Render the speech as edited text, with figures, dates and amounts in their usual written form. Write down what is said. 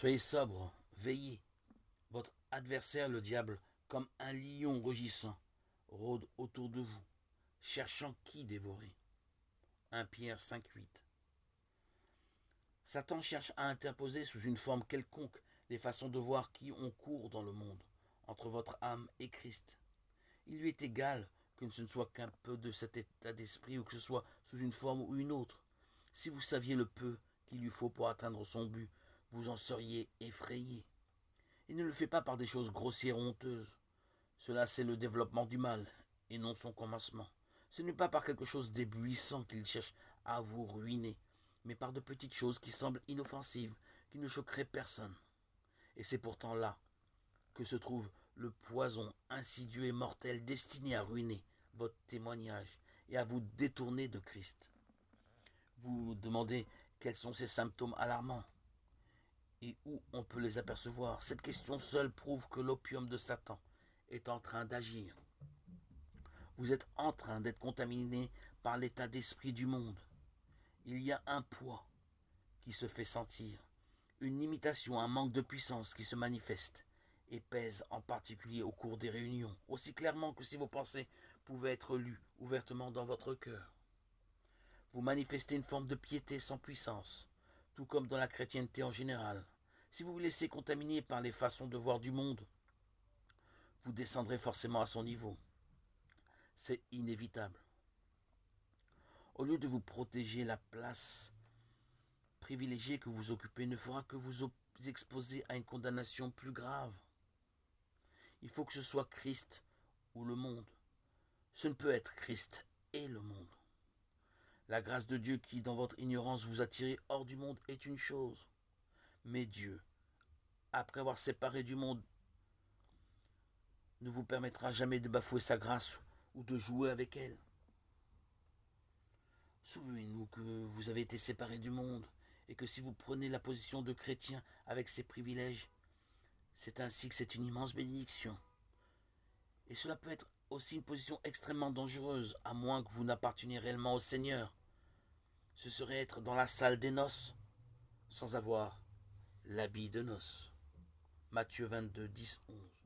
Soyez sobre, veillez. Votre adversaire, le diable, comme un lion rugissant, rôde autour de vous, cherchant qui dévorer. 1 Pierre 5,8. Satan cherche à interposer sous une forme quelconque les façons de voir qui ont cours dans le monde, entre votre âme et Christ. Il lui est égal que ce ne soit qu'un peu de cet état d'esprit ou que ce soit sous une forme ou une autre. Si vous saviez le peu qu'il lui faut pour atteindre son but, vous en seriez effrayé. Il ne le fait pas par des choses grossières ou honteuses. Cela, c'est le développement du mal, et non son commencement. Ce n'est pas par quelque chose d'éblouissant qu'il cherche à vous ruiner, mais par de petites choses qui semblent inoffensives, qui ne choqueraient personne. Et c'est pourtant là que se trouve le poison insidieux et mortel destiné à ruiner votre témoignage et à vous détourner de Christ. Vous vous demandez quels sont ces symptômes alarmants et où on peut les apercevoir. Cette question seule prouve que l'opium de Satan est en train d'agir. Vous êtes en train d'être contaminé par l'état d'esprit du monde. Il y a un poids qui se fait sentir, une limitation, un manque de puissance qui se manifeste et pèse en particulier au cours des réunions, aussi clairement que si vos pensées pouvaient être lues ouvertement dans votre cœur. Vous manifestez une forme de piété sans puissance, tout comme dans la chrétienté en général. Si vous vous laissez contaminer par les façons de voir du monde, vous descendrez forcément à son niveau. C'est inévitable. Au lieu de vous protéger, la place privilégiée que vous occupez ne fera que vous exposer à une condamnation plus grave. Il faut que ce soit Christ ou le monde. Ce ne peut être Christ et le monde. La grâce de Dieu qui, dans votre ignorance, vous a tiré hors du monde est une chose. Mais Dieu, après avoir séparé du monde, ne vous permettra jamais de bafouer sa grâce ou de jouer avec elle. Souvenez-vous que vous avez été séparé du monde et que si vous prenez la position de chrétien avec ses privilèges, c'est ainsi que c'est une immense bénédiction. Et cela peut être aussi une position extrêmement dangereuse, à moins que vous n'apparteniez réellement au Seigneur. Ce serait être dans la salle des noces, sans avoir l'habit de noces. Matthieu 22, 10, 11.